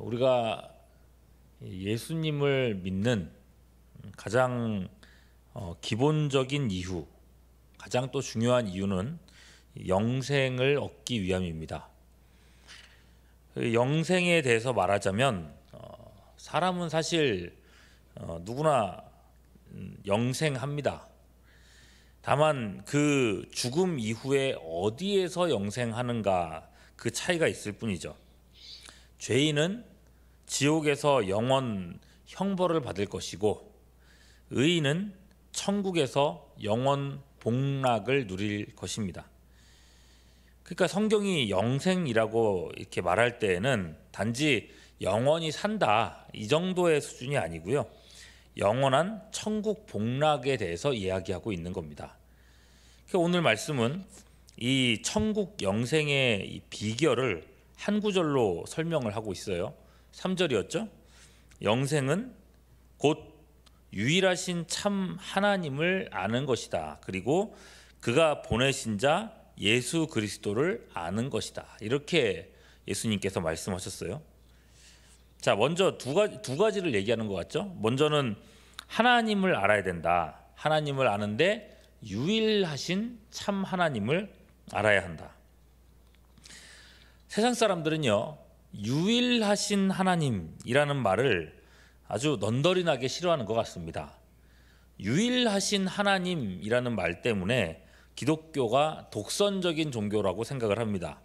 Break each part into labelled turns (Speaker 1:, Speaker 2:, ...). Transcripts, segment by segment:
Speaker 1: 우리가 예수님을 믿는 가장 기본적인 이유, 가장 또 중요한 이유는 영생을 얻기 위함입니다. 영생에 대해서 말하자면 사람은 사실 누구나 영생합니다. 다만 그 죽음 이후에 어디에서 영생하는가 그 차이가 있을 뿐이죠. 죄인은 지옥에서 영원 형벌을 받을 것이고 의인은 천국에서 영원 복락을 누릴 것입니다. 그러니까 성경이 영생이라고 이렇게 말할 때에는 단지 영원히 산다 이 정도의 수준이 아니고요. 영원한 천국 복락에 대해서 이야기하고 있는 겁니다. 그러니까 오늘 말씀은 이 천국 영생의 이 비결을 한 구절로 설명을 하고 있어요. 3절이었죠. 영생은 곧 유일하신 참 하나님을 아는 것이다. 그리고 그가 보내신 자 예수 그리스도를 아는 것이다. 이렇게 예수님께서 말씀하셨어요. 자, 먼저 두 가지를 얘기하는 것 같죠. 먼저는 하나님을 알아야 된다. 하나님을 아는데 유일하신 참 하나님을 알아야 한다. 세상 사람들은요, 유일하신 하나님이라는 말을 아주 넌더리나게 싫어하는 것 같습니다. 유일하신 하나님이라는 말 때문에 기독교가 독선적인 종교라고 생각을 합니다.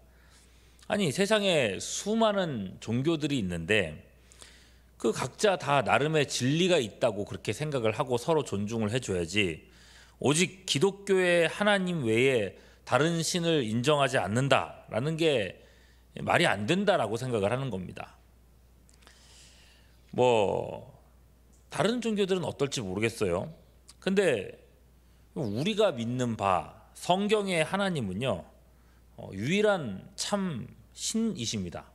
Speaker 1: 아니, 세상에 수많은 종교들이 있는데 그 각자 다 나름의 진리가 있다고 그렇게 생각을 하고 서로 존중을 해줘야지, 오직 기독교의 하나님 외에 다른 신을 인정하지 않는다라는 게 말이 안 된다라고 생각을 하는 겁니다. 다른 종교들은 어떨지 모르겠어요. 근데 우리가 믿는 바 성경의 하나님은요, 유일한 참 신이십니다.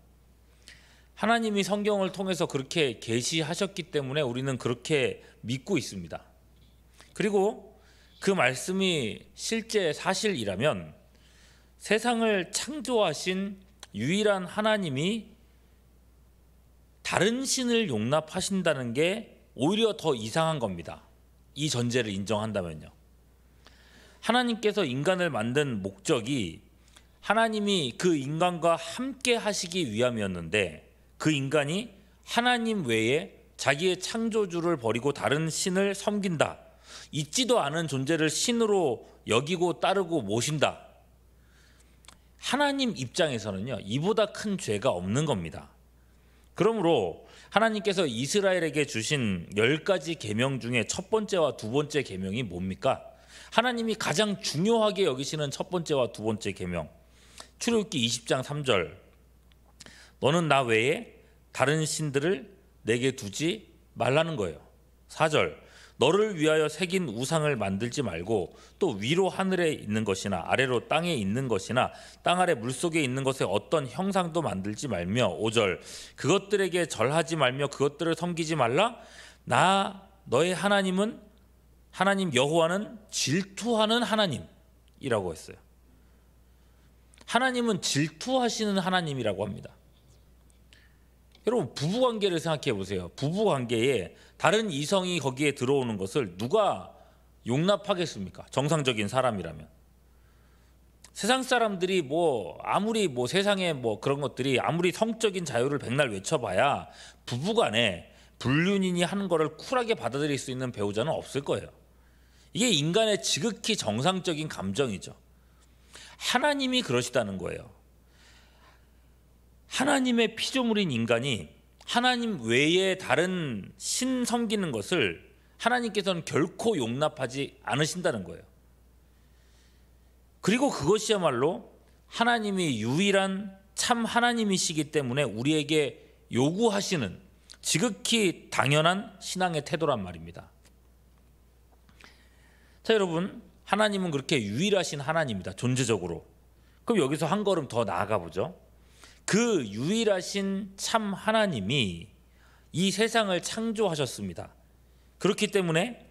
Speaker 1: 하나님이 성경을 통해서 그렇게 계시하셨기 때문에 우리는 그렇게 믿고 있습니다. 그리고 그 말씀이 실제 사실이라면 세상을 창조하신 유일한 하나님이 다른 신을 용납하신다는 게 오히려 더 이상한 겁니다. 이 전제를 인정한다면요. 하나님께서 인간을 만든 목적이 하나님이 그 인간과 함께 하시기 위함이었는데, 그 인간이 하나님 외에 자기의 창조주를 버리고 다른 신을 섬긴다, 있지도 않은 존재를 신으로 여기고 따르고 모신다. 하나님 입장에서는요, 이보다 큰 죄가 없는 겁니다. 그러므로 하나님께서 이스라엘에게 주신 10가지 계명 중에 첫 번째와 두 번째 계명이 뭡니까? 하나님이 가장 중요하게 여기시는 첫 번째와 두 번째 계명, 출애굽기 20장 3절, 너는 나 외에 다른 신들을 내게 두지 말라는 거예요. 4절, 너를 위하여 새긴 우상을 만들지 말고 또 위로 하늘에 있는 것이나 아래로 땅에 있는 것이나 땅 아래 물속에 있는 것에 어떤 형상도 만들지 말며, 5절, 그것들에게 절하지 말며 그것들을 섬기지 말라. 나 너의 하나님은, 하나님 여호와는 질투하는 하나님이라고 했어요. 하나님은 질투하시는 하나님이라고 합니다. 여러분, 부부관계를 생각해 보세요. 부부관계에 다른 이성이 거기에 들어오는 것을 누가 용납하겠습니까? 정상적인 사람이라면. 세상 사람들이 아무리 세상에 그런 것들이 아무리 성적인 자유를 백날 외쳐봐야 부부간에 불륜이니 하는 거를 쿨하게 받아들일 수 있는 배우자는 없을 거예요. 이게 인간의 지극히 정상적인 감정이죠. 하나님이 그러시다는 거예요. 하나님의 피조물인 인간이 하나님 외에 다른 신 섬기는 것을 하나님께서는 결코 용납하지 않으신다는 거예요. 그리고 그것이야말로 하나님이 유일한 참 하나님이시기 때문에 우리에게 요구하시는 지극히 당연한 신앙의 태도란 말입니다. 자, 여러분, 하나님은 그렇게 유일하신 하나님입니다. 존재적으로. 그럼 여기서 한 걸음 더 나아가 보죠. 그 유일하신 참 하나님이 이 세상을 창조하셨습니다. 그렇기 때문에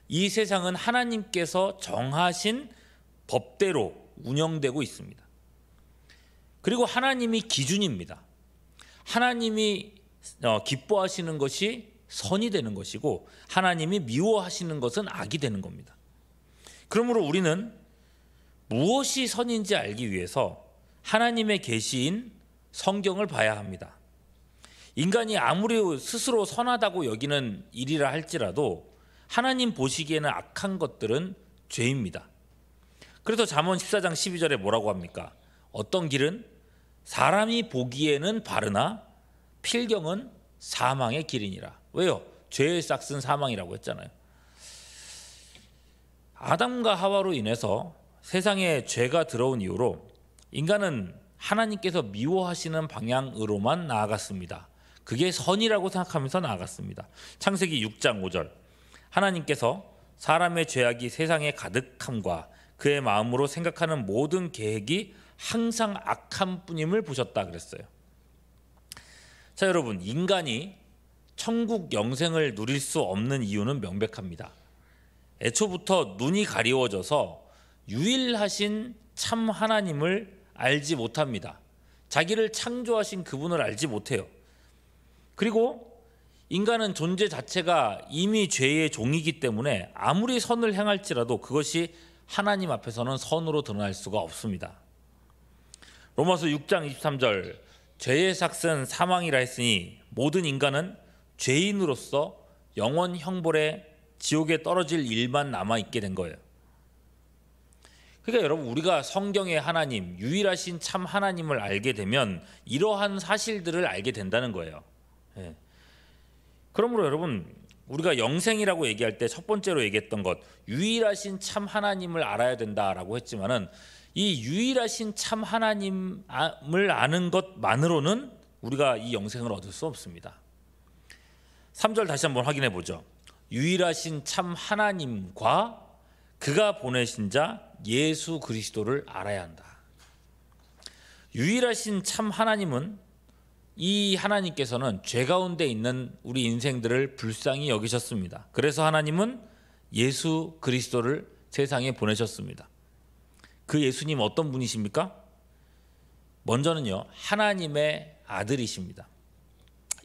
Speaker 1: 이 세상은 하나님께서 정하신 법대로 운영되고 있습니다. 그리고 하나님이 기준입니다. 하나님이 기뻐하시는 것이 선이 되는 것이고 하나님이 미워하시는 것은 악이 되는 겁니다. 그러므로 우리는 무엇이 선인지 알기 위해서 하나님의 계시인 성경을 봐야 합니다. 인간이 아무리 스스로 선하다고 여기는 일이라 할지라도 하나님 보시기에는 악한 것들은 죄입니다. 그래서 잠언 14장 12절에 뭐라고 합니까? 어떤 길은 사람이 보기에는 바르나 필경은 사망의 길이니라. 왜요? 죄의 싹은 사망이라고 했잖아요. 아담과 하와로 인해서 세상에 죄가 들어온 이후로 인간은 하나님께서 미워하시는 방향으로만 나아갔습니다. 그게 선이라고 생각하면서 나아갔습니다. 창세기 6장 5절, 하나님께서 사람의 죄악이 세상에 가득함과 그의 마음으로 생각하는 모든 계획이 항상 악한 뿐임을 보셨다 그랬어요. 자, 여러분, 인간이 천국 영생을 누릴 수 없는 이유는 명백합니다. 애초부터 눈이 가리워져서 유일하신 참 하나님을 알지 못합니다. 자기를 창조하신 그분을 알지 못해요. 그리고 인간은 존재 자체가 이미 죄의 종이기 때문에 아무리 선을 행할지라도 그것이 하나님 앞에서는 선으로 드러날 수가 없습니다. 로마서 6장 23절, 죄의 삭은 사망이라 했으니 모든 인간은 죄인으로서 영원 형벌의 지옥에 떨어질 일만 남아있게 된 거예요. 그러니까 여러분, 우리가 성경의 하나님, 유일하신 참 하나님을 알게 되면 이러한 사실들을 알게 된다는 거예요. 그러므로 여러분, 우리가 영생이라고 얘기할 때 첫 번째로 얘기했던 것, 유일하신 참 하나님을 알아야 된다라고 했지만은 이 유일하신 참 하나님을 아는 것만으로는 우리가 이 영생을 얻을 수 없습니다. 3절 다시 한번 확인해 보죠. 유일하신 참 하나님과 그가 보내신 자 예수 그리스도를 알아야 한다. 유일하신 참 하나님은, 이 하나님께서는 죄 가운데 있는 우리 인생들을 불쌍히 여기셨습니다. 그래서 하나님은 예수 그리스도를 세상에 보내셨습니다. 그 예수님 어떤 분이십니까? 먼저는요, 하나님의 아들이십니다.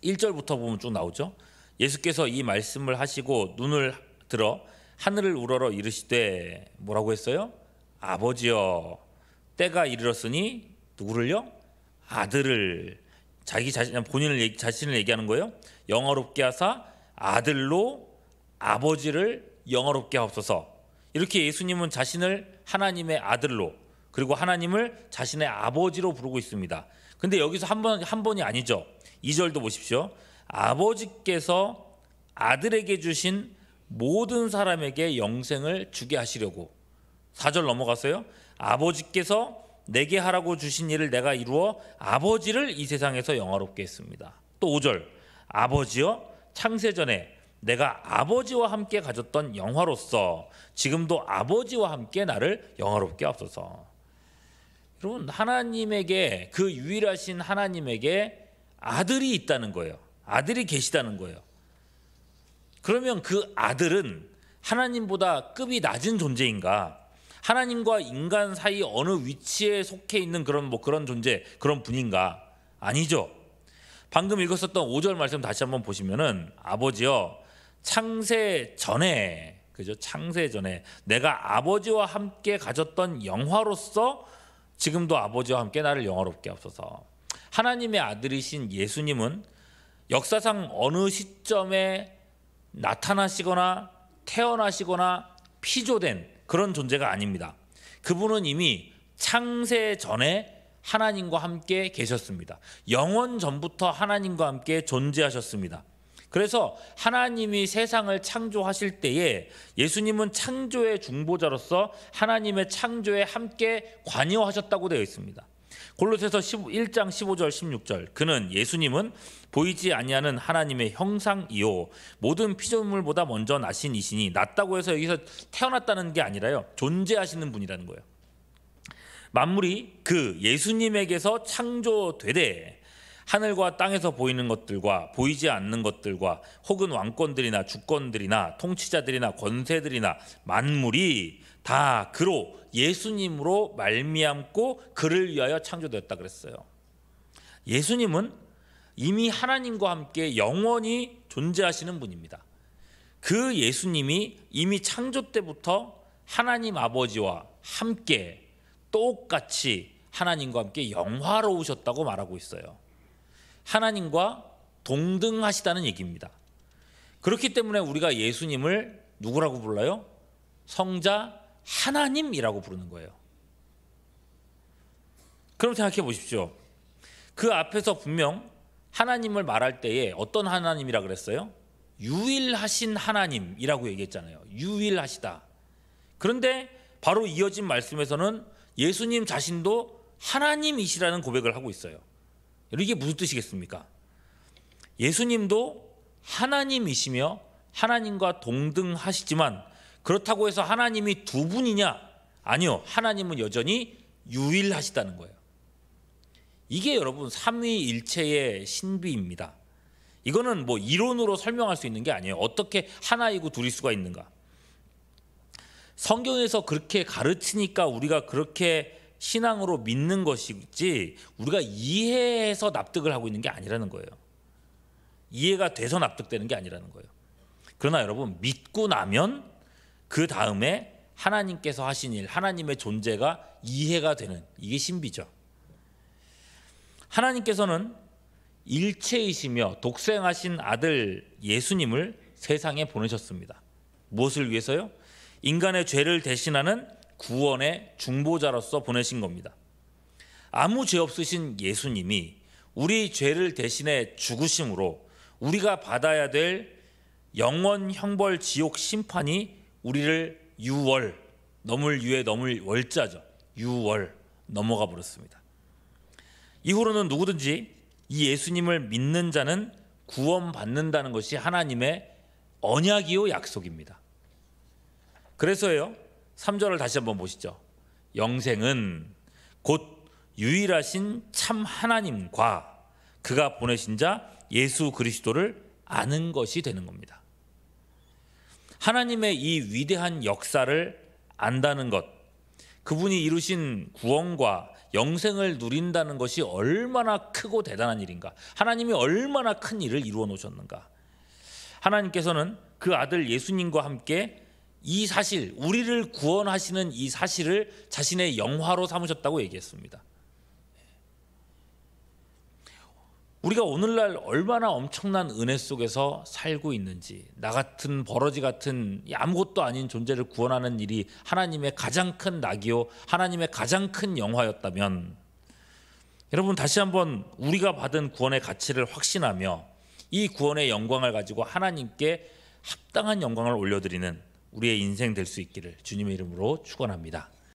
Speaker 1: 1절부터 보면 쭉 나오죠. 예수께서 이 말씀을 하시고 눈을 들어 하늘을 우러러 이르시되 뭐라고 했어요? 아버지여, 때가 이르렀으니 누구를요? 아들을, 자기 자신, 본인을 자신을 얘기하는 거예요. 영화롭게 하사 아들로 아버지를 영화롭게 하옵소서. 이렇게 예수님은 자신을 하나님의 아들로, 그리고 하나님을 자신의 아버지로 부르고 있습니다. 근데 여기서 한 번이 아니죠. 2절도 보십시오. 아버지께서 아들에게 주신 모든 사람에게 영생을 주게 하시려고. 4절 넘어갔어요. 아버지께서 내게 하라고 주신 일을 내가 이루어 아버지를 이 세상에서 영화롭게 했습니다. 또 5절, 아버지여, 창세전에 내가 아버지와 함께 가졌던 영화로서 지금도 아버지와 함께 나를 영화롭게 하옵소서. 여러분, 하나님에게, 그 유일하신 하나님에게 아들이 있다는 거예요. 아들이 계시다는 거예요. 그러면 그 아들은 하나님보다 급이 낮은 존재인가? 하나님과 인간 사이 어느 위치에 속해 있는 그런 존재, 그런 분인가? 아니죠. 방금 읽었었던 5절 말씀 다시 한번 보시면은, 아버지여, 창세 전에, 그죠? 창세 전에 내가 아버지와 함께 가졌던 영화로서 지금도 아버지와 함께 나를 영화롭게 하옵소서. 하나님의 아들이신 예수님은 역사상 어느 시점에 나타나시거나 태어나시거나 피조된 그런 존재가 아닙니다. 그분은 이미 창세 전에 하나님과 함께 계셨습니다. 영원 전부터 하나님과 함께 존재하셨습니다. 그래서 하나님이 세상을 창조하실 때에 예수님은 창조의 중보자로서 하나님의 창조에 함께 관여하셨다고 되어 있습니다. 골로새서 1장 15절 16절, 그는, 예수님은 보이지 아니하는 하나님의 형상이요 모든 피조물보다 먼저 나신 이시니, 낫다고 해서 여기서 태어났다는 게 아니라요, 존재하시는 분이라는 거예요. 만물이 그 예수님에게서 창조되되 하늘과 땅에서 보이는 것들과 보이지 않는 것들과 혹은 왕권들이나 주권들이나 통치자들이나 권세들이나 만물이 다 그로 예수님으로 말미암고 그를 위하여 창조되었다 그랬어요. 예수님은 이미 하나님과 함께 영원히 존재하시는 분입니다. 그 예수님이 이미 창조 때부터 하나님 아버지와 함께 똑같이 하나님과 함께 영화로우셨다고 말하고 있어요. 하나님과 동등하시다는 얘기입니다. 그렇기 때문에 우리가 예수님을 누구라고 불러요? 성자 하나님이라고 부르는 거예요. 그럼 생각해 보십시오. 그 앞에서 분명 하나님을 말할 때에 어떤 하나님이라 그랬어요? 유일하신 하나님이라고 얘기했잖아요. 유일하시다. 그런데 바로 이어진 말씀에서는 예수님 자신도 하나님이시라는 고백을 하고 있어요. 이게 무슨 뜻이겠습니까? 예수님도 하나님이시며 하나님과 동등하시지만 그렇다고 해서 하나님이 두 분이냐? 아니요. 하나님은 여전히 유일하시다는 거예요. 이게 여러분 삼위일체의 신비입니다. 이거는 뭐 이론으로 설명할 수 있는 게 아니에요. 어떻게 하나이고 둘일 수가 있는가? 성경에서 그렇게 가르치니까 우리가 그렇게 신앙으로 믿는 것이지 우리가 이해해서 납득을 하고 있는 게 아니라는 거예요. 이해가 돼서 납득되는 게 아니라는 거예요. 그러나 여러분 믿고 나면 그 다음에 하나님께서 하신 일, 하나님의 존재가 이해가 되는 이게 신비죠. 하나님께서는 일체이시며 독생하신 아들 예수님을 세상에 보내셨습니다. 무엇을 위해서요? 인간의 죄를 대신하는 구원의 중보자로서 보내신 겁니다. 아무 죄 없으신 예수님이 우리 죄를 대신해 죽으심으로 우리가 받아야 될 영원 형벌 지옥 심판이 우리를 유월, 넘을 유에 넘을 월자죠. 유월 넘어가 버렸습니다. 이후로는 누구든지 이 예수님을 믿는 자는 구원받는다는 것이 하나님의 언약이요 약속입니다. 그래서요 3절을 다시 한번 보시죠. 영생은 곧 유일하신 참 하나님과 그가 보내신 자 예수 그리스도를 아는 것이 되는 겁니다. 하나님의 이 위대한 역사를 안다는 것, 그분이 이루신 구원과 영생을 누린다는 것이 얼마나 크고 대단한 일인가, 하나님이 얼마나 큰 일을 이루어 놓으셨는가. 하나님께서는 그 아들 예수님과 함께 이 사실, 우리를 구원하시는 이 사실을 자신의 영화로 삼으셨다고 얘기했습니다. 우리가 오늘날 얼마나 엄청난 은혜 속에서 살고 있는지, 나 같은 버러지 같은 아무것도 아닌 존재를 구원하는 일이 하나님의 가장 큰 낙이요 하나님의 가장 큰 영화였다면, 여러분 다시 한번 우리가 받은 구원의 가치를 확신하며 이 구원의 영광을 가지고 하나님께 합당한 영광을 올려드리는 우리의 인생 될 수 있기를 주님의 이름으로 축원합니다.